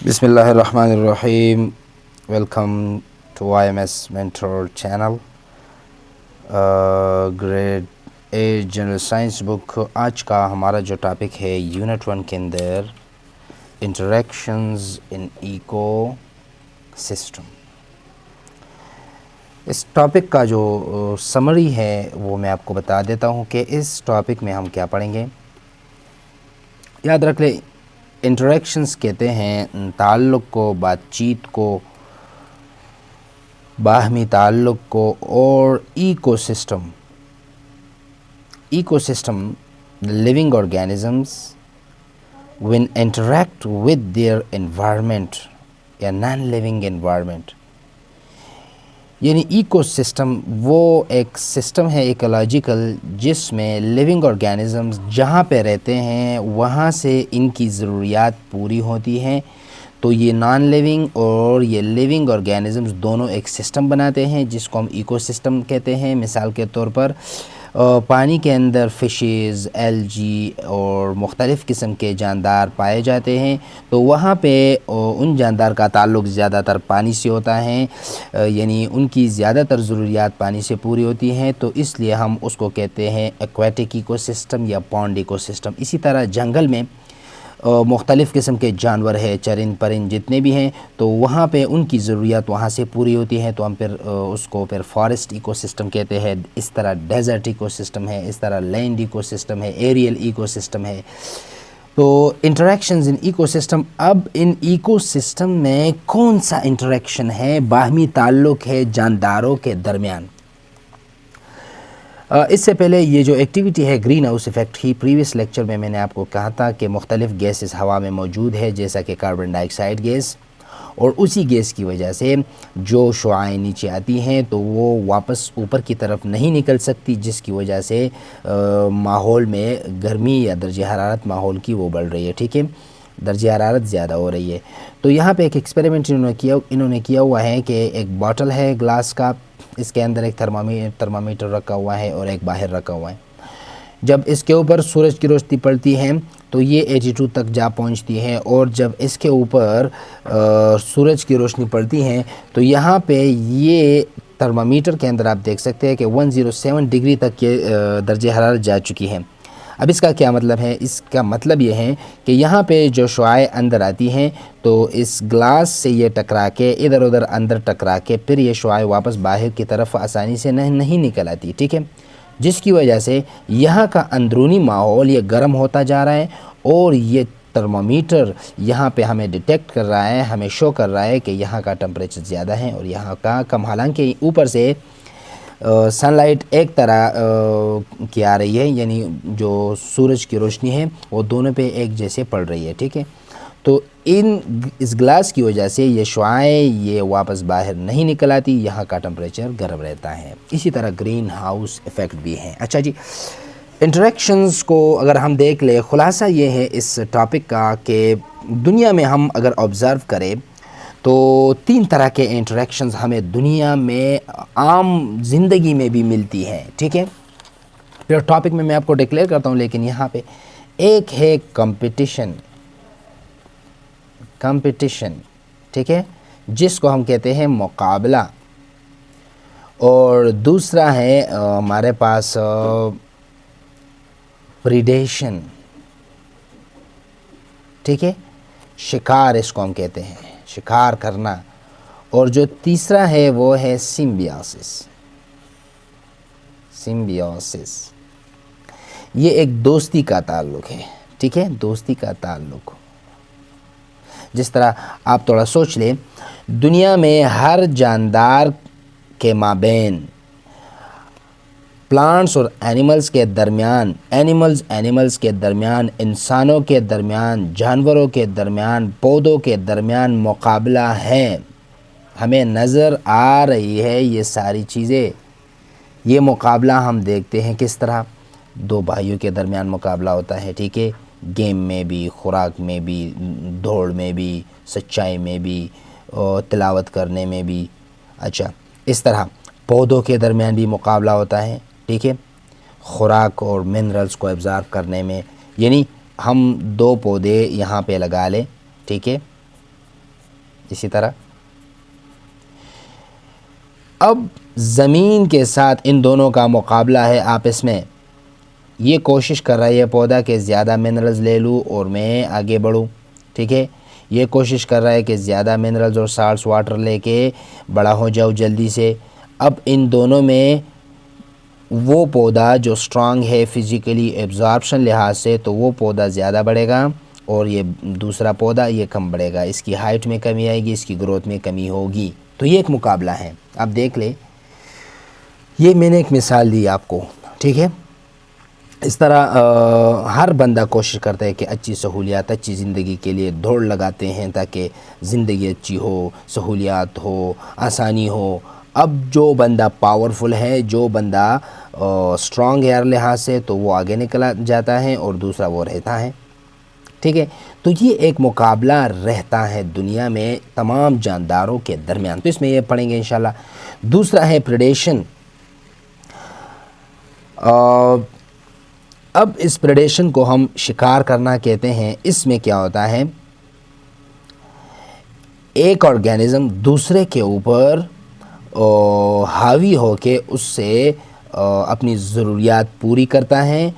بسم اللہ الرحمن الرحیم. Welcome to IMS mentor channel. Grade 8 general science book. آج کا ہمارا جو ٹاپک ہے یونٹ 1 کے اندر انٹریکشنز ان ایکو سسٹم. اس ٹاپک کا جو سمری ہے وہ میں آپ کو بتا دیتا ہوں کہ اس ٹاپک میں ہم کیا پڑھیں گے. یاد رکھ لیں، انٹریکشنز کہتے ہیں تعلق کو، بات چیت کو، باہمی تعلق کو. اور ecosystem living organisms when interact with their environment یا نان لیونگ environment. یعنی ایکو سسٹم وہ ایک سسٹم ہے ایکولوجیکل جس میں لیونگ آرگینزمز جہاں پہ رہتے ہیں وہاں سے ان کی ضروریات پوری ہوتی ہیں. تو یہ نان لیونگ اور یہ لیونگ آرگینزمز دونوں ایک سسٹم بناتے ہیں جس کو ہم ایکو سسٹم کہتے ہیں. مثال کے طور پر پانی کے اندر فشز، الجی اور مختلف قسم کے جاندار پائے جاتے ہیں. تو وہاں پہ ان جاندار کا تعلق زیادہ تر پانی سے ہوتا ہے، یعنی ان کی زیادہ تر ضروریات پانی سے پوری ہوتی ہیں. تو اس لیے ہم اس کو کہتے ہیں ایکویٹک ایکو سسٹم یا پونڈ ایکو سسٹم. اسی طرح جنگل میں مختلف قسم کے جانور ہیں، چرند پرند جتنے بھی ہیں، تو وہاں پہ ان کی ضروریات وہاں سے پوری ہوتی ہیں. تو ہم پھر اس کو پھر فارسٹ ایکو سسٹم کہتے ہیں. اس طرح ڈیزرٹ ایکو سسٹم ہے، اس طرح لینڈ ایکو سسٹم ہے، ایریل ایکو سسٹم ہے. تو انٹریکشنز ان ایکو سسٹم. اب ان ایکو سسٹم میں کون سا انٹریکشن ہے؟ باہمی تعلق ہے جانداروں کے درمیان. اس سے پہلے یہ جو ایکٹیویٹی ہے گرین ہاؤس ایفیکٹ ہی پریویس لیکچر میں نے آپ کو کہا تھا کہ مختلف گیسز ہوا میں موجود ہے جیسا کہ کاربن ڈائی آکسائڈ گیس، اور اسی گیس کی وجہ سے جو شعاعیں نیچے آتی ہیں تو وہ واپس اوپر کی طرف نہیں نکل سکتی، جس کی وجہ سے ماحول میں گرمی یا درجہ حرارت ماحول کی وہ بڑھ رہی ہے. ٹھیک ہے، درجہ حرارت زیادہ ہو رہی ہے. تو یہاں پہ ایک ایکسپیریمنٹ انہوں نے کیا ہوا ہے کہ ایک باٹل ہے گلاس کا، اس کے اندر ایک تھرمامیٹر رکھا ہوا ہے اور ایک باہر رکھا ہوا ہے. جب اس کے اوپر سورج کی روشنی پڑتی ہے تو یہ 82 تک جا پہنچتی ہے، اور جب اس کے اوپر سورج کی روشنی پڑتی ہے تو یہاں پہ یہ تھرمامیٹر کے اندر آپ دیکھ سکتے ہیں کہ 107 ڈگری تک یہ درجہ حرارت جا چکی ہے. اب اس کا کیا مطلب ہے؟ اس کا مطلب یہ ہے کہ یہاں پہ جو شعاعیں اندر آتی ہیں تو اس گلاس سے یہ ٹکرا کے ادھر ادھر اندر ٹکرا کے پھر یہ شعاعیں واپس باہر کی طرف آسانی سے نہیں نکل آتی. ٹھیک ہے، جس کی وجہ سے یہاں کا اندرونی ماحول یہ گرم ہوتا جا رہا ہے، اور یہ ترمامیٹر یہاں پہ ہمیں ڈیٹیکٹ کر رہا ہے، ہمیں شو کر رہا ہے کہ یہاں کا ٹمپریچر زیادہ ہے اور یہاں کا کم. حالانکہ اوپر سے سن لائٹ ایک طرح کی آ رہی ہے، یعنی جو سورج کی روشنی ہے وہ دونوں پہ ایک جیسے پڑ رہی ہے. ٹھیک ہے، تو اس گلاس کی وجہ سے یہ شعاعیں یہ واپس باہر نہیں نکل آتی، یہاں کا ٹمپریچر گرم رہتا ہے. اسی طرح گرین ہاؤس ایفیکٹ بھی ہے. اچھا جی، انٹریکشنز کو اگر ہم دیکھ لیں، خلاصہ یہ ہے اس ٹاپک کا کہ دنیا میں ہم اگر آبزرو کریں تو 3 طرح کے انٹریکشنز ہمیں دنیا میں عام زندگی میں بھی ملتی ہیں. ٹھیک ہے، پھر ٹاپک میں آپ کو ڈکلیئر کرتا ہوں، لیکن یہاں پہ ایک ہے کمپٹیشن. ٹھیک ہے، جس کو ہم کہتے ہیں مقابلہ. اور دوسرا ہے ہمارے پاس پریڈیشن. ٹھیک ہے، شکار اس کو ہم کہتے ہیں، شکار کرنا. اور جو تیسرا ہے وہ ہے سمبیوسس. یہ ایک دوستی کا تعلق ہے. ٹھیک ہے، دوستی کا تعلق. جس طرح آپ تھوڑا سوچ لیں، دنیا میں ہر جاندار کے مابین، پلانٹس اور اینیملز کے درمیان، اینیملز کے درمیان، انسانوں کے درمیان، جانوروں کے درمیان، پودوں کے درمیان مقابلہ ہے. ہمیں نظر آ رہی ہے یہ ساری چیزیں. یہ مقابلہ ہم دیکھتے ہیں کس طرح 2 بھائیوں کے درمیان مقابلہ ہوتا ہے. ٹھیک ہے، گیم میں بھی، خوراک میں بھی، دوڑ میں بھی، سچائی میں بھی، تلاوت کرنے میں بھی. اچھا، اس طرح پودوں کے درمیان بھی مقابلہ ہوتا ہے. ٹھیک ہے، خوراک اور منرلز کو ایبزارب کرنے میں. یعنی ہم 2 پودے یہاں پہ لگا لیں، ٹھیک ہے، اسی طرح اب زمین کے ساتھ ان دونوں کا مقابلہ ہے آپس میں. یہ کوشش کر رہا ہے یہ پودا کہ زیادہ منرلز لے لوں اور میں آگے بڑھوں. ٹھیک ہے, یہ کوشش کر رہا ہے کہ زیادہ منرلز اور سالٹس واٹر لے کے بڑا ہو جاؤ جلدی سے. اب ان دونوں میں وہ پودا جو سٹرونگ ہے فزیکلی ایبزارپشن لحاظ سے تو وہ پودا زیادہ بڑھے گا, اور یہ دوسرا پودا یہ کم بڑھے گا. اس کی ہائٹ میں کمی آئے گی, اس کی گروتھ میں کمی ہوگی. تو یہ ایک مقابلہ ہے. اب دیکھ لیں, یہ میں نے ایک مثال دی آپ کو. ٹھیک ہے, اس طرح ہر بندہ کوشش کرتا ہے کہ اچھی سہولیات, اچھی زندگی کے لیے دوڑ لگاتے ہیں تاکہ زندگی اچھی ہو, سہولیات ہو, آسانی ہو. اب جو بندہ پاورفل ہے, جو بندہ سٹرونگ ہے ہر لحاظ سے, تو وہ آگے نکلا جاتا ہے اور دوسرا وہ رہتا ہے. ٹھیک ہے, تو یہ ایک مقابلہ رہتا ہے دنیا میں تمام جانداروں کے درمیان. تو اس میں یہ پڑھیں گے انشاءاللہ. دوسرا ہے پریڈیشن. اب اس پریڈیشن کو ہم شکار کرنا کہتے ہیں. اس میں کیا ہوتا ہے, ایک آرگینزم دوسرے کے اوپر حاوی ہو کے اس سے اپنی ضروریات پوری کرتا ہے,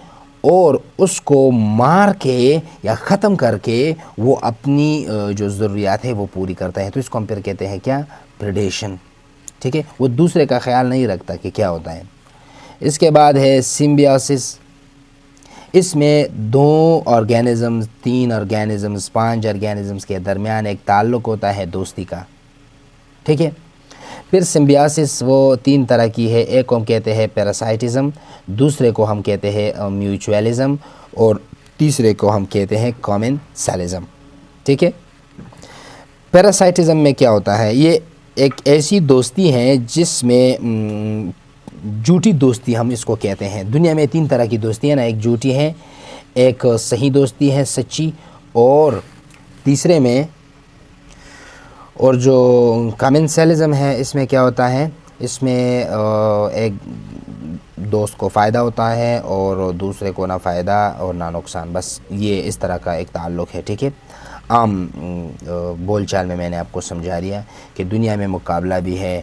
اور اس کو مار کے یا ختم کر کے وہ اپنی جو ضروریات ہے وہ پوری کرتا ہے. تو اس کو ہم پھر کہتے ہیں کیا, پریڈیشن. ٹھیک ہے, وہ دوسرے کا خیال نہیں رکھتا کہ کیا ہوتا ہے. اس کے بعد ہے سمبیوسس. اس میں دو آرگینزمز, 3 آرگینزمز, 5 آرگینزمز کے درمیان ایک تعلق ہوتا ہے دوستی کا. ٹھیک ہے, پھر سمبیاسس وہ 3 طرح کی ہے. ایک کو ہم کہتے ہیں پیراسائٹزم, دوسرے کو ہم کہتے ہیں میوچوالزم, اور تیسرے کو ہم کہتے ہیں کامنسلزم. ٹھیک ہے, پیراسائٹزم میں کیا ہوتا ہے, یہ ایک ایسی دوستی ہے جس میں جھوٹی دوستی ہم اس کو کہتے ہیں. دنیا میں 3 طرح کی دوستی ہیں نا, ایک جھوٹی ہے, ایک صحیح دوستی ہے سچی, اور تیسرے میں اور جو کامنسلزم ہے اس میں کیا ہوتا ہے, اس میں ایک دوست کو فائدہ ہوتا ہے اور دوسرے کو نہ فائدہ اور نہ نقصان. بس یہ اس طرح کا ایک تعلق ہے. ٹھیک ہے, عام بول چال میں نے آپ کو سمجھا دیا کہ دنیا میں مقابلہ بھی ہے,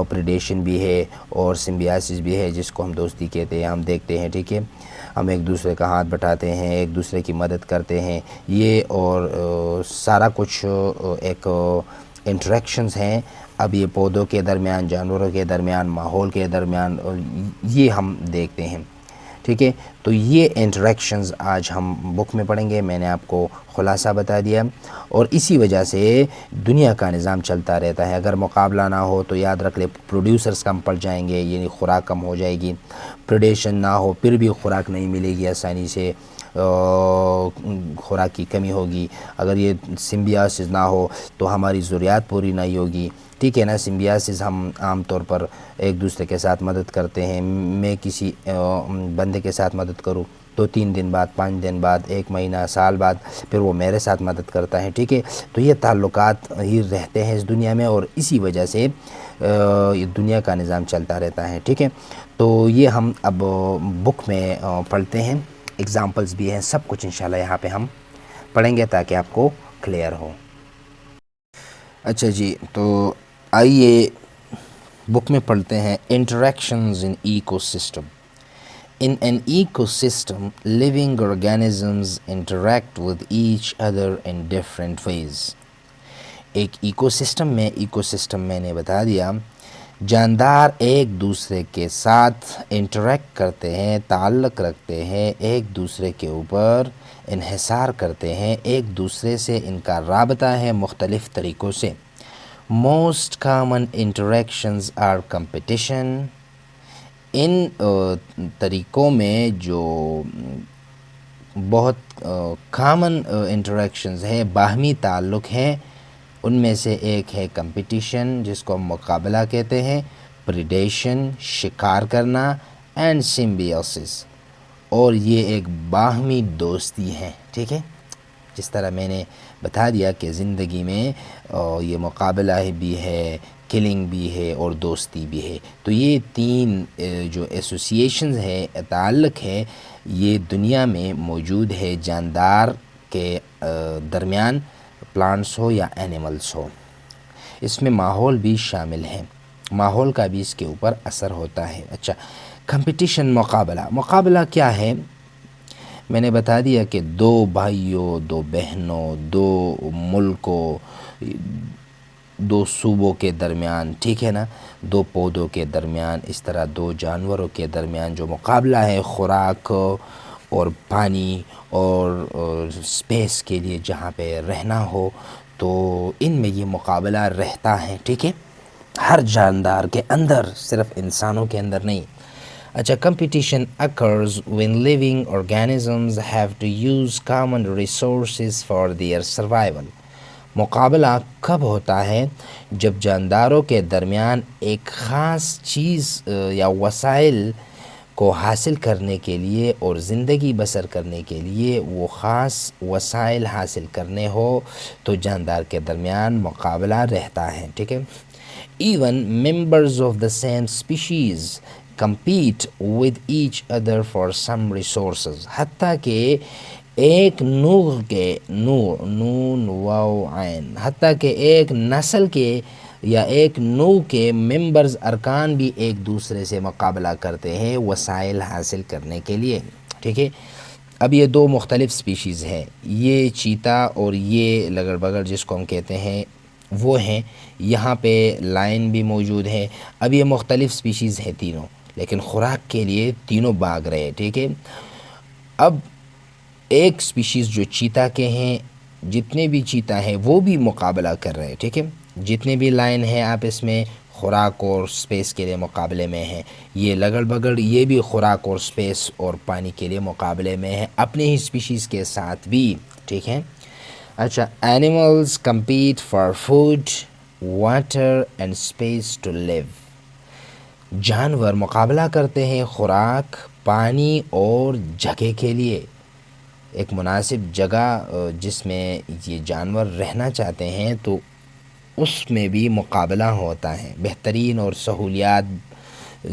پریڈیشن بھی ہے, اور سمبیاسس بھی ہے جس کو ہم دوستی کہتے ہیں. ہم دیکھتے ہیں, ٹھیک ہے, ہم ایک دوسرے کا ہاتھ بٹاتے ہیں, ایک دوسرے کی مدد کرتے ہیں. یہ اور سارا کچھ ایک انٹریکشنز ہیں. اب یہ پودوں کے درمیان, جانوروں کے درمیان, ماحول کے درمیان, یہ ہم دیکھتے ہیں. ٹھیک ہے, تو یہ انٹریکشنز آج ہم بک میں پڑھیں گے. میں نے آپ کو خلاصہ بتا دیا, اور اسی وجہ سے دنیا کا نظام چلتا رہتا ہے. اگر مقابلہ نہ ہو تو یاد رکھ لے پروڈیوسرز کم پڑ جائیں گے, یعنی خوراک کم ہو جائے گی. پریڈیشن نہ ہو پھر بھی خوراک نہیں ملے گی آسانی سے, خوراک کی کمی ہوگی. اگر یہ سمبیاسس نہ ہو تو ہماری ضروریات پوری نہیں ہوگی. ٹھیک ہے نا, سمبیاسس ہم عام طور پر ایک دوسرے کے ساتھ مدد کرتے ہیں. میں کسی بندے کے ساتھ مدد کروں تو 3 دن بعد, 5 دن بعد, 1 مہینہ, سال بعد پھر وہ میرے ساتھ مدد کرتا ہے. ٹھیک ہے, تو یہ تعلقات ہی رہتے ہیں اس دنیا میں, اور اسی وجہ سے دنیا کا نظام چلتا رہتا ہے. ٹھیک ہے, تو یہ ہم اب بک میں پڑھتے ہیں. ایگزامپلز بھی ہیں, سب کچھ انشاءاللہ یہاں پہ ہم پڑھیں گے تاکہ آپ کو کلیئر ہو. اچھا جی, تو آئیے بک میں پڑھتے ہیں. Interactions in ecosystem. In an ecosystem, living organisms interact with each other in different ways. ایک ایکو سسٹم میں نے بتا دیا, جاندار ایک دوسرے کے ساتھ انٹریکٹ کرتے ہیں, تعلق رکھتے ہیں, ایک دوسرے کے اوپر انحصار کرتے ہیں, ایک دوسرے سے ان کا رابطہ ہے مختلف طریقوں سے. Most common interactions are competition. ان طریقوں میں جو بہت کامن انٹریکشنز ہیں, باہمی تعلق ہیں, ان میں سے ایک ہے کمپٹیشن جس کو ہم مقابلہ کہتے ہیں, پریڈیشن شکار کرنا, اینڈ سمبیوسس, اور یہ ایک باہمی دوستی ہے. ٹھیک ہے, جس طرح میں نے بتا دیا کہ زندگی میں یہ مقابلہ بھی ہے, کلنگ بھی ہے, اور دوستی بھی ہے. تو یہ 3 جو ایسوسیشنز ہے, تعلق ہے, یہ دنیا میں موجود ہے جاندار کے درمیان, پلانٹس ہو یا اینیملس ہو. اس میں ماحول بھی شامل ہے، ماحول کا بھی اس کے اوپر اثر ہوتا ہے۔ اچھا، کمپٹیشن، مقابلہ کیا ہے؟ میں نے بتا دیا کہ دو بھائیوں، دو بہنوں، دو ملکوں، دو صوبوں کے درمیان، ٹھیک ہے نا، دو پودوں کے درمیان، اس طرح دو جانوروں کے درمیان جو مقابلہ ہے خوراک اور پانی اور سپیس کے لیے جہاں پہ رہنا ہو، تو ان میں یہ مقابلہ رہتا ہے، ٹھیک ہے، ہر جاندار کے اندر، صرف انسانوں کے اندر نہیں۔ اچھا، competition occurs when living organisms have to use common resources for their survival۔ مقابلہ کب ہوتا ہے؟ جب جانداروں کے درمیان ایک خاص چیز یا وسائل کو حاصل کرنے کے لیے اور زندگی بسر کرنے کے لیے وہ خاص وسائل حاصل کرنے ہو تو جاندار کے درمیان مقابلہ رہتا ہے، ٹھیک ہے۔ Even members of the same species compete with each other for some resources۔ حتیٰ کہ ایک نوع کے نون واو عین، حتیٰ کہ ایک نسل کے یا ایک نوع کے ممبرز، ارکان بھی ایک دوسرے سے مقابلہ کرتے ہیں وسائل حاصل کرنے کے لیے، ٹھیک ہے۔ اب یہ دو مختلف سپیشیز ہیں، یہ چیتا اور یہ لگڑ بگڑ جس کو ہم کہتے ہیں وہ ہیں، یہاں پہ لائن بھی موجود ہے۔ اب یہ مختلف سپیشیز ہیں تینوں، لیکن خوراک کے لیے تینوں بھاگ رہے، ٹھیک ہے۔ اب ایک سپیشیز جو چیتا کے ہیں، جتنے بھی چیتا ہیں وہ بھی مقابلہ کر رہے ہیں، ٹھیک ہے، جتنے بھی لائن ہیں آپس میں خوراک اور سپیس کے لیے مقابلے میں ہیں۔ یہ لگڑ بگڑ یہ بھی خوراک اور سپیس اور پانی کے لیے مقابلے میں ہے، اپنے ہی سپیشیز کے ساتھ بھی، ٹھیک ہے۔ اچھا، animals compete for food, water and space to live. جانور مقابلہ کرتے ہیں خوراک، پانی اور جگہ کے لیے، ایک مناسب جگہ جس میں یہ جانور رہنا چاہتے ہیں تو اس میں بھی مقابلہ ہوتا ہے۔ بہترین اور سہولیات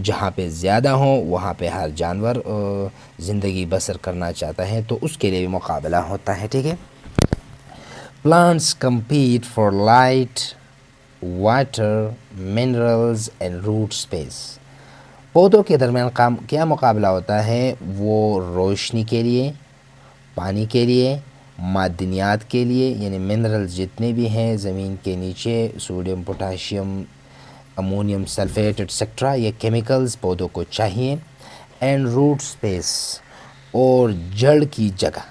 جہاں پہ زیادہ ہوں وہاں پہ ہر جانور زندگی بسر کرنا چاہتا ہے تو اس کے لیے بھی مقابلہ ہوتا ہے، ٹھیک ہے۔ Plants compete for light, water, minerals and root space. پودوں کے درمیان کیا مقابلہ ہوتا ہے؟ وہ روشنی کے لیے، پانی کے لیے، معدنیات کے لیے، یعنی منرلز جتنے بھی ہیں زمین کے نیچے، سوڈیم، پوٹاشیم، امونیم سلفیٹ ایٹسٹرا، یہ کیمیکلز پودوں کو چاہیے۔ اینڈ روٹ اسپیس، اور جڑ کی جگہ،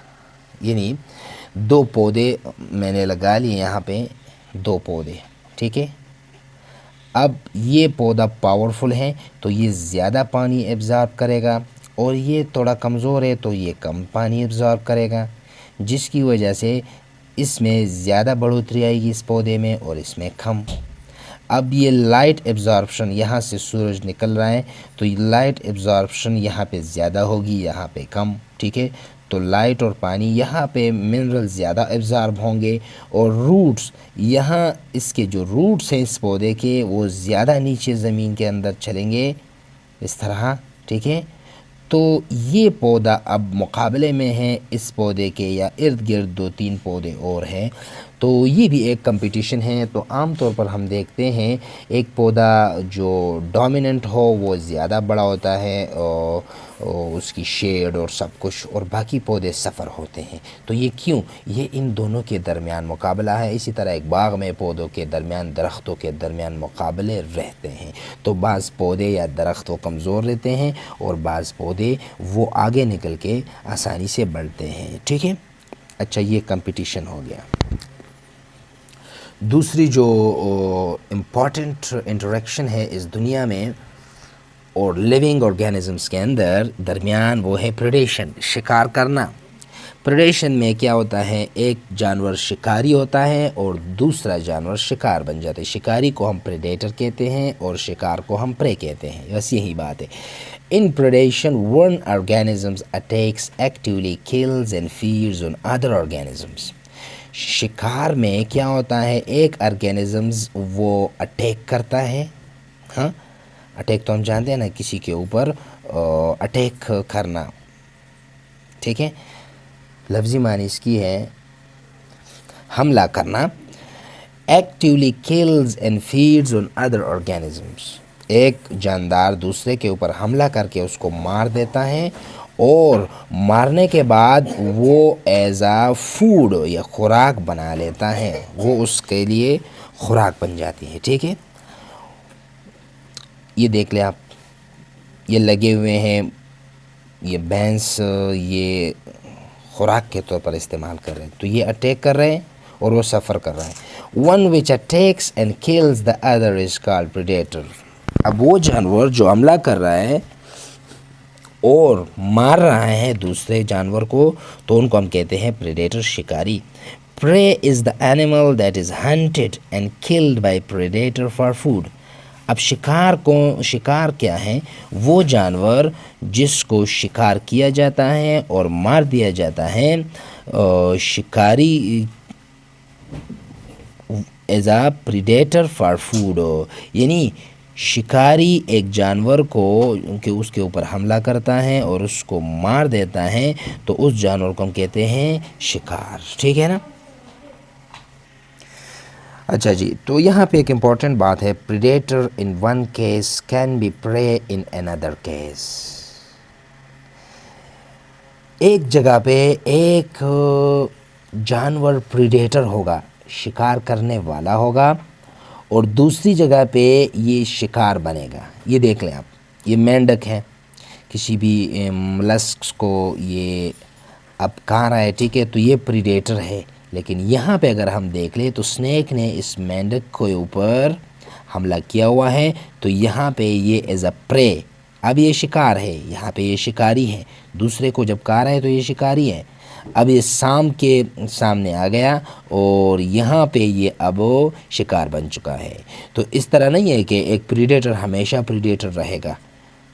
یعنی دو پودے میں نے لگا لیے یہاں پہ، دو پودے، ٹھیک ہے۔ اب یہ پودا پاورفل ہے تو یہ زیادہ ایبزارب ایبزارب کرے گا، اور یہ تھوڑا کمزور ہے تو یہ کم پانی ایبزارب کرے گا، جس کی وجہ سے اس میں زیادہ بڑھوتری آئے گی اس پودے میں اور اس میں کم۔ اب یہ لائٹ ایبزارپشن، یہاں سے سورج نکل رہا ہے تو یہ لائٹ ایبزارپشن یہاں پہ زیادہ ہوگی، یہاں پہ کم، ٹھیک ہے۔ تو لائٹ اور پانی یہاں پہ منرل زیادہ ایبزارب ہوں گے، اور روٹس، یہاں اس کے جو روٹس ہیں اس پودے کے وہ زیادہ نیچے زمین کے اندر چلیں گے، اس طرح، ٹھیک ہے۔ تو یہ پودا اب مقابلے میں ہے اس پودے کے، یا ارد گرد دو تین پودے اور ہیں، تو یہ بھی ایک کمپٹیشن ہے۔ تو عام طور پر ہم دیکھتے ہیں ایک پودا جو ڈومیننٹ ہو وہ زیادہ بڑا ہوتا ہے، اور اس کی شیڈ اور سب کچھ، اور باقی پودے سفر ہوتے ہیں۔ تو یہ کیوں؟ یہ ان دونوں کے درمیان مقابلہ ہے۔ اسی طرح ایک باغ میں پودوں کے درمیان، درختوں کے درمیان مقابلے رہتے ہیں، تو بعض پودے یا درخت وہ کمزور رہتے ہیں اور بعض پودے وہ آگے نکل کے آسانی سے بڑھتے ہیں، ٹھیک ہے۔ اچھا، یہ کمپٹیشن ہو گیا۔ دوسری جو امپورٹنٹ انٹریکشن ہے اس دنیا میں اور لیونگ آرگینزمس کے اندر درمیان، وہ ہے پریڈیشن، شکار کرنا۔ پریڈیشن میں کیا ہوتا ہے؟ ایک جانور شکاری ہوتا ہے اور دوسرا جانور شکار بن جاتا ہے۔ شکاری کو ہم پریڈیٹر کہتے ہیں اور شکار کو ہم پرے کہتے ہیں، بس یہی بات ہے۔ In predation, one organism attacks, actively kills and feeds on other organisms۔ شکار میں کیا ہوتا ہے؟ ایک آرگینزمز وہ اٹیک کرتا ہے، ہاں، اٹیک تو ہم جانتے ہیں نا، کسی کے اوپر اٹیک کرنا، ٹھیک ہے، لفظی معنی اس کی ہے حملہ کرنا۔ Actually kills and feeds on other organisms. ایک جاندار دوسرے کے اوپر حملہ کر کے اس کو مار دیتا ہے اور مارنے کے بعد وہ ایز اے فوڈ یا خوراک بنا لیتا ہے، وہ اس کے لیے خوراک بن جاتی ہے. ٹھیک ہے، یہ دیکھ لیں آپ، یہ لگے ہوئے ہیں، یہ بینس یہ خوراک کے طور پر استعمال کر رہے ہیں، تو یہ اٹیک کر رہے ہیں اور وہ سفر کر رہا ہے. One which attacks and kills the other is called predator. اب وہ جانور جو حملہ کر رہا ہے اور مار رہا ہے دوسرے جانور کو، تو ان کو ہم کہتے ہیں پریڈیٹر، شکاری. Prey is the animal that is hunted and killed by predator for food. اب شکار کیا ہے؟ وہ جانور جس کو شکار کیا جاتا ہے اور مار دیا جاتا ہے. شکاری as a predator for food, یعنی شکاری ایک جانور کو کہ اس کے اوپر حملہ کرتا ہے اور اس کو مار دیتا ہے، تو اس جانور کو ہم کہتے ہیں شکار. ٹھیک ہے نا؟ اچھا جی، تو یہاں پہ ایک امپورٹنٹ بات ہے، predator in one case can be prey in another case. ایک جگہ پہ ایک جانور پریڈیٹر ہوگا، شکار کرنے والا ہوگا، اور دوسری جگہ پہ یہ شکار بنے گا. یہ دیکھ لیں آپ، یہ مینڈک ہے، کسی بھی ملسکس کو یہ اب کھا رہا ہے. ٹھیک ہے، تو یہ پریڈیٹر ہے. لیکن یہاں پہ اگر ہم دیکھ لیں تو سنیک نے اس مینڈک کے اوپر حملہ کیا ہوا ہے، تو یہاں پہ یہ ایز اے پرے. اب یہ شکار ہے، یہاں پہ یہ شکاری ہے، دوسرے کو جب کھا رہا ہے تو یہ شکاری ہے. اب یہ سام کے سامنے آ گیا اور یہاں پہ یہ اب شکار بن چکا ہے. تو اس طرح نہیں ہے کہ ایک پریڈیٹر ہمیشہ پریڈیٹر رہے گا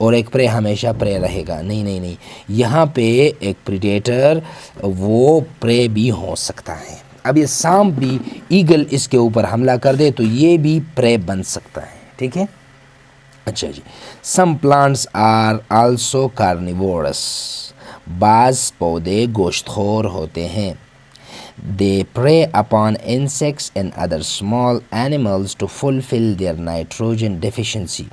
اور ایک پرے ہمیشہ پرے رہے گا. نہیں نہیں نہیں، یہاں پہ ایک پریڈیٹر وہ پرے بھی ہو سکتا ہے. اب یہ سانپ بھی ایگل اس کے اوپر حملہ کر دے تو یہ بھی پرے بن سکتا ہے. ٹھیک ہے، اچھا جی. سم پلانٹس آر آلسو کارنیورس. بعض پودے گوشت خور ہوتے ہیں. They prey upon insects and other small animals to fulfill their nitrogen deficiency.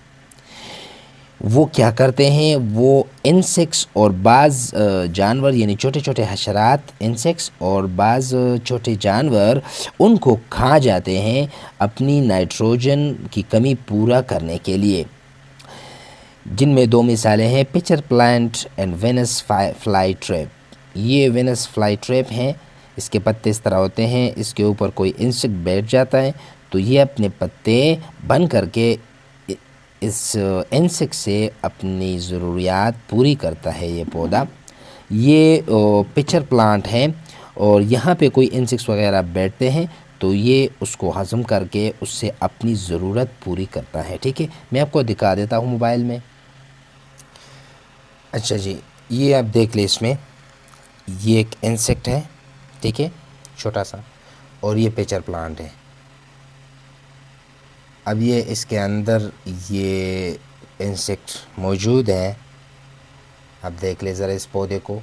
وہ کیا کرتے ہیں؟ وہ انسیکٹس اور بعض جانور، یعنی چھوٹے چھوٹے حشرات، انسیکٹس اور بعض چھوٹے جانور ان کو کھا جاتے ہیں اپنی نائٹروجن کی کمی پورا کرنے کے لیے. جن میں دو مثالیں ہیں، pitcher plant and Venus flytrap. یہ وینس فلائی ٹریپ ہیں، اس کے پتے اس طرح ہوتے ہیں، اس کے اوپر کوئی انسیکٹ بیٹھ جاتا ہے تو یہ اپنے پتے بن کر کے اس انسیکٹ سے اپنی ضروریات پوری کرتا ہے یہ پودا. یہ پچر پلانٹ ہے اور یہاں پہ کوئی انسیکٹس وغیرہ بیٹھتے ہیں تو یہ اس کو ہضم کر کے اس سے اپنی ضرورت پوری کرتا ہے. ٹھیک ہے، میں آپ کو دکھا دیتا ہوں موبائل میں. اچھا جی، یہ آپ دیکھ لیں، اس میں یہ ایک انسیکٹ ہے، ٹھیک ہے، چھوٹا سا، اور یہ پیچر پلانٹ ہے. اب یہ اس کے اندر یہ انسیکٹ موجود ہے. اب دیکھ لیں ذرا اس پودے کو.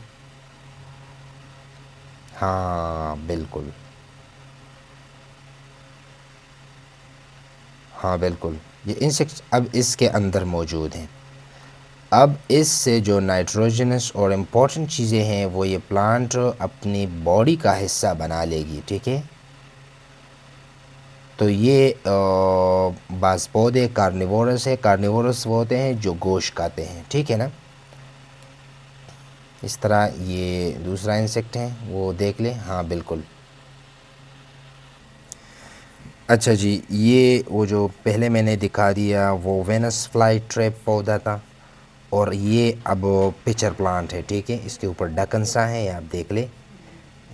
ہاں بالکل، ہاں بالکل، یہ انسیکٹ اب اس کے اندر موجود ہیں. اب اس سے جو نائٹروجنس اور امپورٹنٹ چیزیں ہیں وہ یہ پلانٹ اپنی باڈی کا حصہ بنا لے گی. ٹھیک ہے، تو یہ بعض پودے کارنیورس ہے. کارنیورس وہ ہوتے ہیں جو گوشت کھاتے ہیں. ٹھیک ہے نا؟ اس طرح یہ دوسرا انسیکٹ ہے، وہ دیکھ لیں. ہاں بالکل. اچھا جی، یہ وہ جو پہلے میں نے دکھا دیا وہ وینس فلائی ٹریپ پودا تھا، اور یہ اب پچر پلانٹ ہے. ٹھیک ہے، اس کے اوپر ڈھکن سا ہے، آپ دیکھ لیں.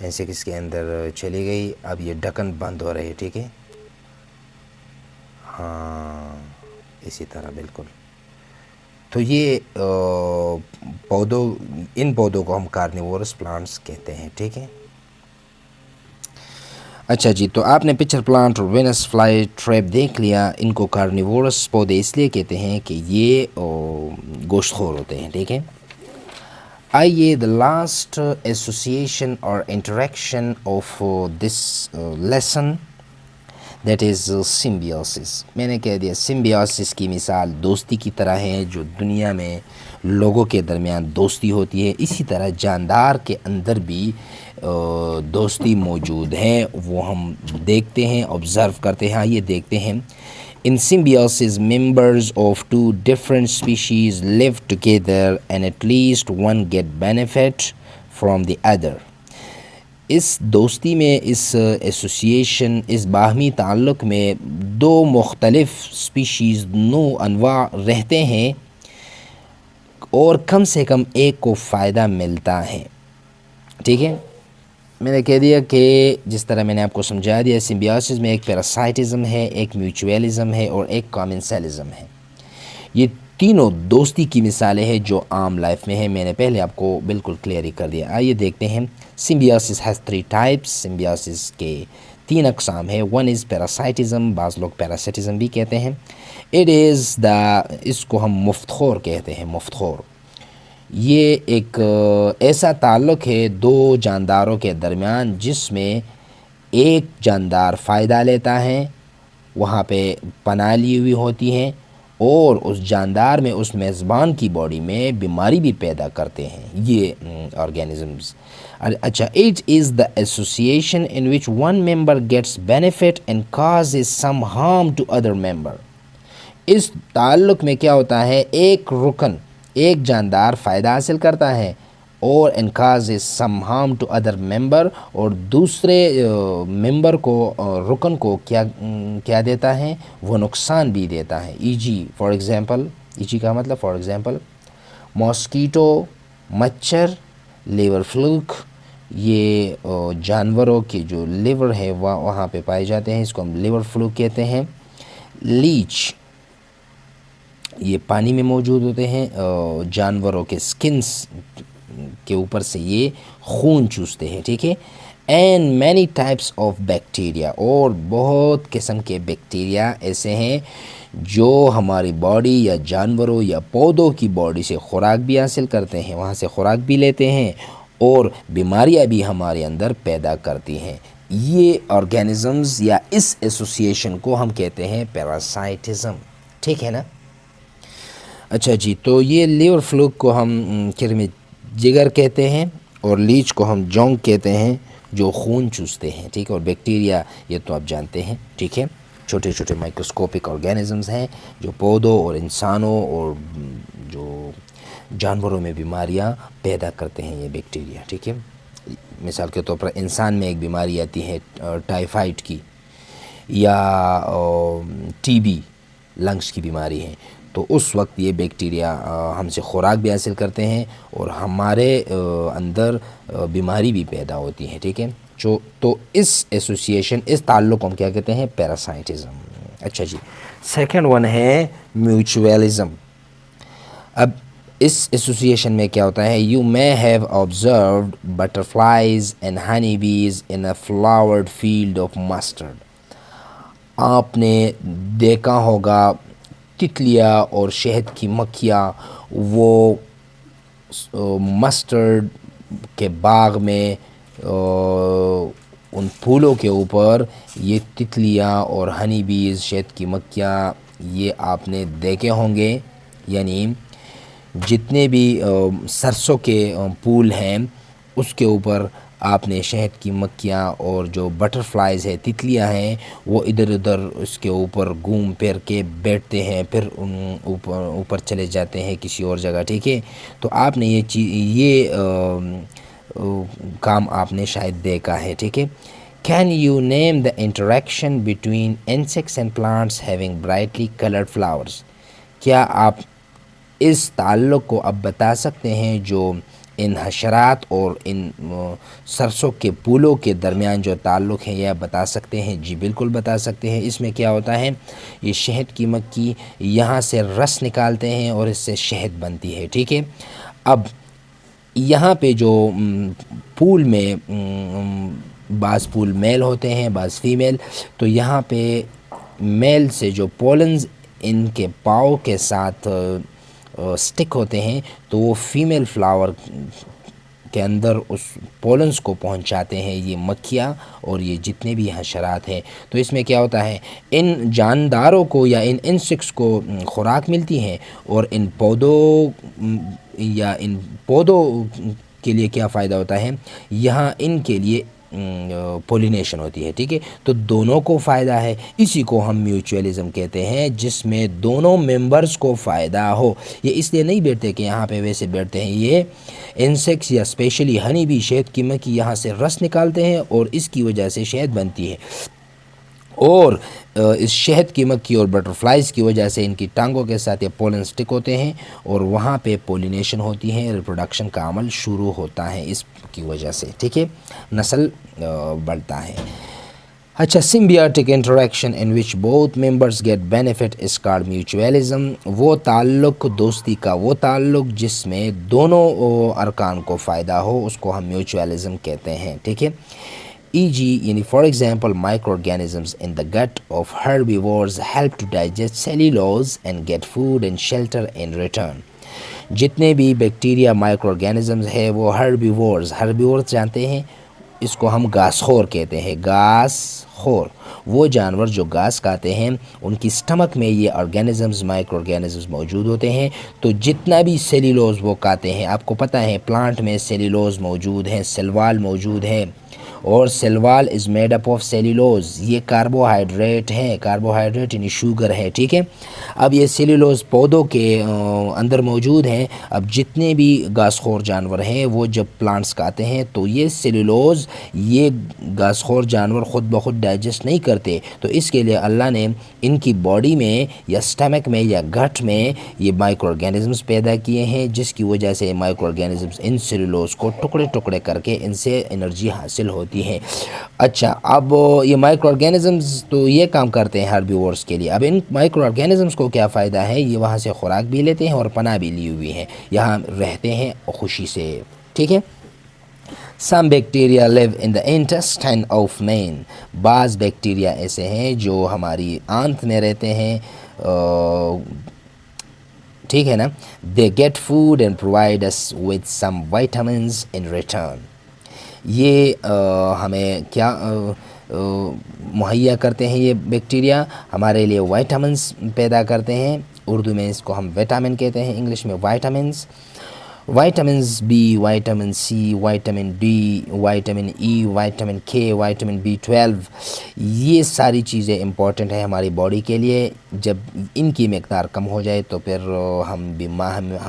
ایسے کہ اس کے اندر چلی گئی، اب یہ ڈھکن بند ہو رہے ہے. ٹھیک ہے، ہاں اسی طرح بالکل. تو یہ ان پودوں کو ہم کارنیورس پلانٹس کہتے ہیں. ٹھیک ہے، اچھا جی. تو آپ نے پچر پلانٹ اور وینس فلائی ٹریپ دیکھ لیا. ان کو کارنیورس پودے اس لیے کہتے ہیں کہ یہ گوشت خور ہوتے ہیں. ٹھیک ہے، آئیے the last association or interaction of this lesson. That is Symbiosis. میں نے کہہ دیا سمبیوسس کی مثال دوستی کی طرح ہے. جو دنیا میں لوگوں کے درمیان دوستی ہوتی ہے اسی طرح جاندار کے اندر بھی دوستی موجود ہے. وہ ہم دیکھتے ہیں، آبزرو کرتے ہیں. یہ دیکھتے ہیں in symbiosis members of two different species live together and at least one get benefit from the other. اس دوستی میں، اس ایسوسیشن، اس باہمی تعلق میں دو مختلف سپیشیز، انواع رہتے ہیں اور کم سے کم ایک کو فائدہ ملتا ہے. ٹھیک ہے، میں نے کہہ دیا کہ جس طرح میں نے آپ کو سمجھا دیا سمبیوسس میں ایک پیراسائٹزم ہے، ایک میوچویلزم ہے اور ایک کامنسلزم ہے. یہ تینوں دوستی کی مثالیں ہیں جو عام لائف میں ہیں. میں نے پہلے آپ کو بالکل کلیئر ہی کر دیا. آئیے دیکھتے ہیں. Symbiosis has 3 types. سمبیوسس کے 3 اقسام ہیں. ون از پیراسائٹزم، بعض لوگ پیراسائٹزم بھی کہتے ہیں. اس کو ہم مفت خور کہتے ہیں. مفت خور یہ ایک ایسا تعلق ہے دو جانداروں کے درمیان جس میں ایک جاندار فائدہ لیتا ہے، وہاں پہ پناہ لی ہوئی ہوتی ہیں، اور اس جاندار میں، اس میزبان کی باڈی میں بیماری بھی پیدا کرتے ہیں یہ آرگینزمز. اچھا، it is the association in which one member gets benefit and causes some harm to other member. اس تعلق میں کیا ہوتا ہے، ایک رکن، ایک جاندار فائدہ حاصل کرتا ہے اور انکازز سم ہارم ٹو ادر ممبر، اور دوسرے ممبر کو، رکن کو کیا دیتا ہے، وہ نقصان بھی دیتا ہے. فار ایگزامپل، کا مطلب فار ایگزامپل ماسکیٹو، مچھر، لیور فلوک، یہ جانوروں کے جو لیور ہے وہاں پہ پائے جاتے ہیں، اس کو ہم لیور فلوک کہتے ہیں. لیچ، یہ پانی میں موجود ہوتے ہیں، جانوروں کے سکنس کے اوپر سے یہ خون چوستے ہیں. ٹھیک ہے. And many types of bacteria, اور بہت قسم کے بیکٹیریا ایسے ہیں جو ہماری باڈی یا جانوروں یا پودوں کی باڈی سے خوراک بھی حاصل کرتے ہیں، وہاں سے خوراک بھی لیتے ہیں اور بیماریاں بھی ہمارے اندر پیدا کرتی ہیں. یہ آرگینزمز یا اس ایسوسیشن کو ہم کہتے ہیں پیراسائٹزم. ٹھیک ہے نا. اچھا جی، تو یہ لیور فلوک کو ہم کرم جگر کہتے ہیں اور لیچ کو ہم جونگ کہتے ہیں جو خون چوستے ہیں. ٹھیک ہے. اور بیکٹیریا یہ تو آپ جانتے ہیں. ٹھیک ہے. چھوٹے چھوٹے مائکروسکوپک آرگینزمز ہیں جو پودوں اور انسانوں اور جو جانوروں میں بیماریاں پیدا کرتے ہیں، یہ بیکٹیریا. ٹھیک ہے. مثال کے طور پر انسان میں ایک بیماری آتی ہے ٹائیفائڈ کی، یا ٹی بی، لنگس کی بیماری ہے، تو اس وقت یہ بیکٹیریا ہم سے خوراک بھی حاصل کرتے ہیں اور ہمارے اندر بیماری بھی پیدا ہوتی ہے. ٹھیک ہے. تو اس ایسوسیشن، اس تعلق کو ہم کیا کہتے ہیں، پیراسائٹزم. اچھا جی، سیکنڈ ون ہے میوچویلزم. اب اس ایسوسیشن میں کیا ہوتا ہے، you may have observed butterflies and honey bees in a flowered field of mustard. آپ نے دیکھا ہوگا تتلیاں اور شہد کی مکھیاں وہ مسٹرڈ کے باغ میں ان پھولوں کے اوپر یہ تتلیاں اور ہنی بیز، شہد کی مکھیاں، یہ آپ نے دیکھے ہوں گے. یعنی جتنے بھی سرسوں کے پھول ہیں اس کے اوپر آپ نے شہد کی مکھیاں اور جو بٹر فلائیز ہے، تتلیاں ہیں، وہ ادھر ادھر اس کے اوپر گھوم پھر کے بیٹھتے ہیں، پھر اوپر چلے جاتے ہیں کسی اور جگہ. ٹھیک ہے. تو آپ نے یہ کام آپ نے شاید دیکھا ہے. ٹھیک ہے. Can you name the interaction between insects and plants having brightly coloured flowers. کیا آپ اس تعلق کو اب بتا سکتے ہیں جو ان حشرات اور ان سرسوں کے پھولوں کے درمیان جو تعلق ہے، یہ بتا سکتے ہیں؟ جی بالکل بتا سکتے ہیں. اس میں کیا ہوتا ہے، یہ شہد کی مکھی یہاں سے رس نکالتے ہیں اور اس سے شہد بنتی ہے. ٹھیک ہے. اب یہاں پہ جو پھول میں بعض پھول میل ہوتے ہیں، بعض فیمیل، تو یہاں پہ میل سے جو پولنز ان کے پاؤں کے ساتھ سٹک ہوتے ہیں تو وہ فیمیل فلاور کے اندر اس پولنس کو پہنچاتے ہیں یہ مکھیاں اور یہ جتنے بھی حشرات ہیں. تو اس میں کیا ہوتا ہے، ان جانداروں کو یا ان انسیکٹس کو خوراک ملتی ہے، اور ان پودوں کے لیے کیا فائدہ ہوتا ہے، یہاں ان کے لیے پولینیشن ہوتی ہے. ٹھیک ہے، تو دونوں کو فائدہ ہے. اسی کو ہم میوچولی کہتے ہیں، جس میں دونوں ممبرز کو فائدہ ہو. یہ اس لیے نہیں بیٹھتے کہ یہاں پہ ویسے بیٹھتے ہیں، یہ انسیکٹس یا اسپیشلی ہنی بھی شہد کی مکھی یہاں سے رس نکالتے ہیں اور اس کی وجہ سے شہد بنتی ہے، اور اس شہد کی مکھی اور بٹرفلائز کی وجہ سے ان کی ٹانگوں کے ساتھ یہ پولن سٹک ہوتے ہیں اور وہاں پہ پولینیشن ہوتی ہے، ریپروڈکشن کا عمل شروع ہوتا ہے اس کی وجہ سے. ٹھیک ہے، نسل بڑھتا ہے. اچھا، symbiotic interaction in which both members get benefit is called mutualism. وہ تعلق، دوستی کا وہ تعلق جس میں دونوں ارکان کو فائدہ ہو، اس کو ہم میوچویلزم کہتے ہیں. ٹھیک ہے، e.g. یعنی for example microorganisms in the gut of herbivores help to digest cellulose and get food and shelter in return. جتنے بھی بیکٹیریا مائکرو آرگینزمز ہے وہ ہربیورز جانتے ہیں، اس کو ہم گھاس خور کہتے ہیں. گھاس خور وہ جانور جو گھاس کھاتے ہیں، ان کی سٹمک میں یہ آرگینزمز، مائکرو آرگینزمز موجود ہوتے ہیں. تو جتنا بھی سیلولوز وہ کھاتے ہیں، آپ کو پتہ ہے پلانٹ میں سیلولوز موجود ہیں، سیل وال موجود ہے، اور سیل وال is made up of cellulose. یہ کاربوہائیڈریٹ ہے، کاربوہائیڈریٹ یعنی شوگر ہے. ٹھیک ہے، اب یہ سیلولوز پودوں کے اندر موجود ہیں. اب جتنے بھی گھاس خور جانور ہیں وہ جب پلانٹس کھاتے ہیں تو یہ سیلولوز، یہ گھاس خور جانور خود بخود ڈائجسٹ نہیں کرتے، تو اس کے لیے اللہ نے ان کی باڈی میں یا سٹمک میں یا گٹ میں یہ مائکرو آرگینزمز پیدا کیے ہیں، جس کی وجہ سے مائکرو آرگینزمز ان سیلولوز کو ٹکڑے ٹکڑے کر کے ان سے انرجی حاصل ہوتی ہے. اچھا، اب یہ مائکرو آرگینزمز تو یہ کام کرتے ہیں ہربیورز کے لیے. اب ان مائکرو آرگینزمز کو کیا فائدہ ہے، یہ وہاں سے خوراک بھی لیتے ہیں اور پناہ بھی لی ہوئی ہیں، یہاں رہتے ہیں خوشی سے. ٹھیک ہے، some bacteria live in the intestine of man. بعض بیکٹیریا ایسے ہیں جو ہماری آنت میں رہتے ہیں. ٹھیک ہے نا، they get food and provide us with some vitamins in return. یہ ہمیں کیا مہیا کرتے ہیں، یہ بیکٹیریا ہمارے لیے وائٹامنز پیدا کرتے ہیں. اردو میں اس کو ہم وٹامن کہتے ہیں، انگلش میں vitamins. Vitamins B, vitamin C, vitamin D, vitamin E, vitamin K, vitamin B12، یہ ساری چیزیں امپورٹنٹ ہیں ہماری باڈی کے لیے. جب ان کی مقدار کم ہو جائے تو پھر ہم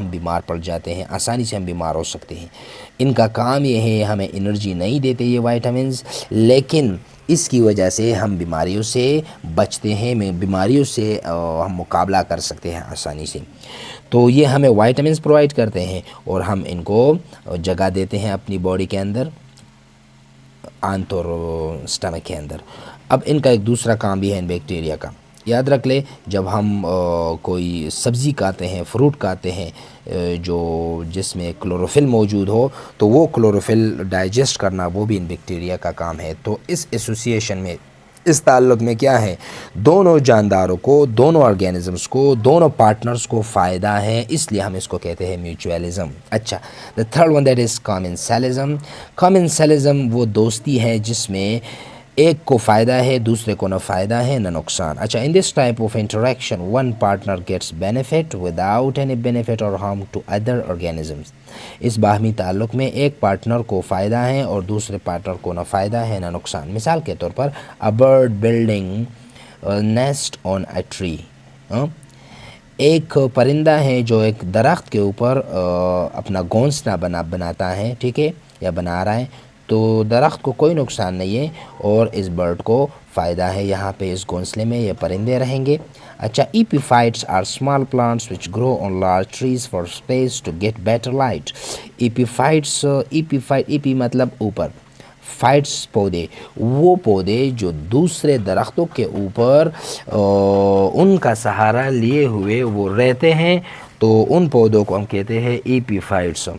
بیمار پڑ جاتے ہیں، آسانی سے ہم بیمار ہو سکتے ہیں. ان کا کام یہ ہے، ہمیں انرجی نہیں دیتے یہ وائٹامنز، لیکن اس کی وجہ سے ہم بیماریوں سے بچتے ہیں، بیماریوں سے ہم مقابلہ کر سکتے ہیں آسانی سے. تو یہ ہمیں وائٹامنز پرووائڈ کرتے ہیں اور ہم ان کو جگہ دیتے ہیں اپنی باڈی کے اندر، آنت اور سٹمک کے اندر. اب ان کا ایک دوسرا کام بھی ہے ان بیکٹیریا کا، یاد رکھ لے. جب ہم کوئی سبزی کھاتے ہیں، فروٹ کھاتے ہیں جس میں کلوروفل موجود ہو، تو وہ کلوروفل ڈائجسٹ کرنا وہ بھی ان بیکٹیریا کا کام ہے. تو اس ایسوسیشن میں، اس تعلق میں کیا ہے، دونوں جانداروں کو، دونوں آرگینزمز کو، دونوں پارٹنرز کو فائدہ ہے، اس لیے ہم اس کو کہتے ہیں میوچویلزم. اچھا، the third one that is commensalism. commensalism وہ دوستی ہے جس میں ایک کو فائدہ ہے، دوسرے کو نہ فائدہ ہے نہ نقصان. اچھا، in this type of interaction one partner gets benefit without any benefit or harm to other organisms. اس باہمی تعلق میں ایک پارٹنر کو فائدہ ہے اور دوسرے پارٹنر کو نہ فائدہ ہے نہ نقصان. مثال کے طور پر a bird building a nest on a tree. ایک پرندہ ہے جو ایک درخت کے اوپر اپنا گھونسلہ بناتا ہے، ٹھیک ہے، یا بنا رہا ہے، تو درخت کو کوئی نقصان نہیں ہے اور اس برڈ کو فائدہ ہے. یہاں پہ اس گھونسلے میں یہ پرندے رہیں گے. اچھا، epiphytes are small plants which grow on large trees for space to get better light. Epiphytes, epi مطلب اوپر، فائٹس پودے، وہ پودے جو دوسرے درختوں کے اوپر ان کا سہارا لیے ہوئے وہ رہتے ہیں، تو ان پودوں کو ہم کہتے ہیں ایپیفائٹس.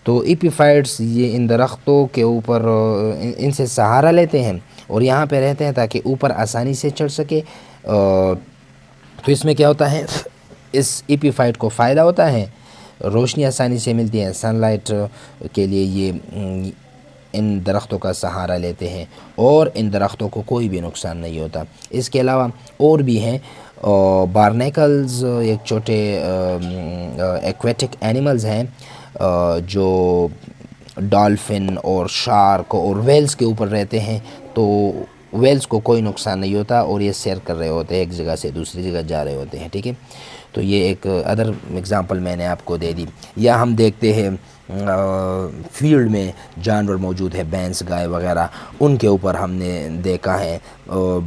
تو ایپیفائٹس یہ ان درختوں کے اوپر ان سے سہارا لیتے ہیں اور یہاں پہ رہتے ہیں تاکہ اوپر آسانی سے چڑھ سکے. تو اس میں کیا ہوتا ہے، اس ایپیفائٹ کو فائدہ ہوتا ہے، روشنی آسانی سے ملتی ہے، سن لائٹ کے لیے یہ ان درختوں کا سہارا لیتے ہیں اور ان درختوں کو کوئی بھی نقصان نہیں ہوتا۔ اس کے علاوہ اور بھی ہیں بارنیکلز، ایک چھوٹے ایکویٹک اینیملز ہیں جو ڈالفن اور شارک اور ویلز کے اوپر رہتے ہیں، تو ویلز کو کوئی نقصان نہیں ہوتا اور یہ سیر کر رہے ہوتے ہیں، ایک جگہ سے دوسری جگہ جا رہے ہوتے ہیں، ٹھیک ہے۔ تو یہ ایک ادر ایگزامپل میں نے آپ کو دے دی۔ یا ہم دیکھتے ہیں فیلڈ میں جانور موجود ہے، بھینس، گائے وغیرہ، ان کے اوپر ہم نے دیکھا ہے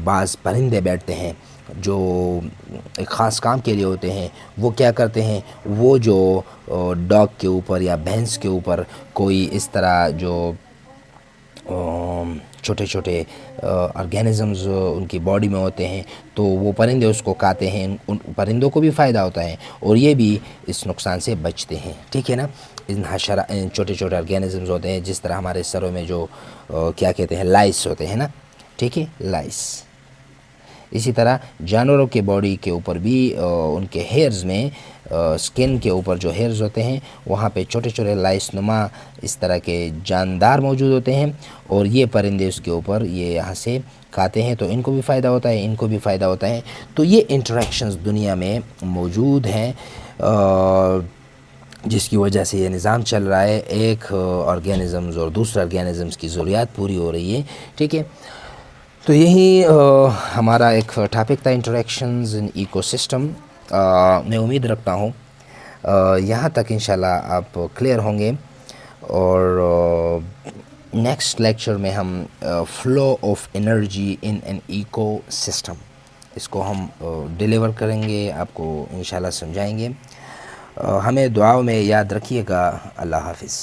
بعض پرندے بیٹھتے ہیں جو ایک خاص کام کے لیے ہوتے ہیں۔ وہ کیا کرتے ہیں، وہ جو ڈاگ کے اوپر یا بھینس کے اوپر کوئی اس طرح جو چھوٹے چھوٹے آرگینزمز ان کی باڈی میں ہوتے ہیں، تو وہ پرندے اس کو کھاتے ہیں، ان پرندوں کو بھی فائدہ ہوتا ہے اور یہ بھی اس نقصان سے بچتے ہیں، ٹھیک ہے نا۔ ان چھوٹے چھوٹے آرگینزمز ہوتے ہیں، جس طرح ہمارے سروں میں جو کیا کہتے ہیں، لائس ہوتے ہیں نا، ٹھیک ہے، لائس۔ اسی طرح جانوروں کے باڈی کے اوپر بھی ان کے ہیئرز میں، سکن کے اوپر جو ہیئرز ہوتے ہیں، وہاں پہ چھوٹے چھوٹے لائس نما اس طرح کے جاندار موجود ہوتے ہیں، اور یہ پرندے اس کے اوپر یہ یہاں سے کھاتے ہیں، تو ان کو بھی فائدہ ہوتا ہے، ان کو بھی فائدہ ہوتا ہے۔ تو یہ انٹریکشنز دنیا میں موجود ہیں جس کی وجہ سے یہ نظام چل رہا ہے، ایک آرگینزمز اور دوسرے آرگینزمز کی ضروریات پوری ہو رہی ہے، ٹھیک ہے۔ تو یہی ہمارا ایک ٹاپک تھا، انٹریکشنز ان ایکو سسٹم۔ میں امید رکھتا ہوں یہاں تک انشاءاللہ آپ کلیئر ہوں گے، اور نیکسٹ لیکچر میں ہم flow of energy in an ecosystem, اس کو ہم ڈیلیور کریں گے، آپ کو انشاءاللہ سمجھائیں گے۔ ہمیں دعاؤں میں یاد رکھیے گا۔ اللہ حافظ۔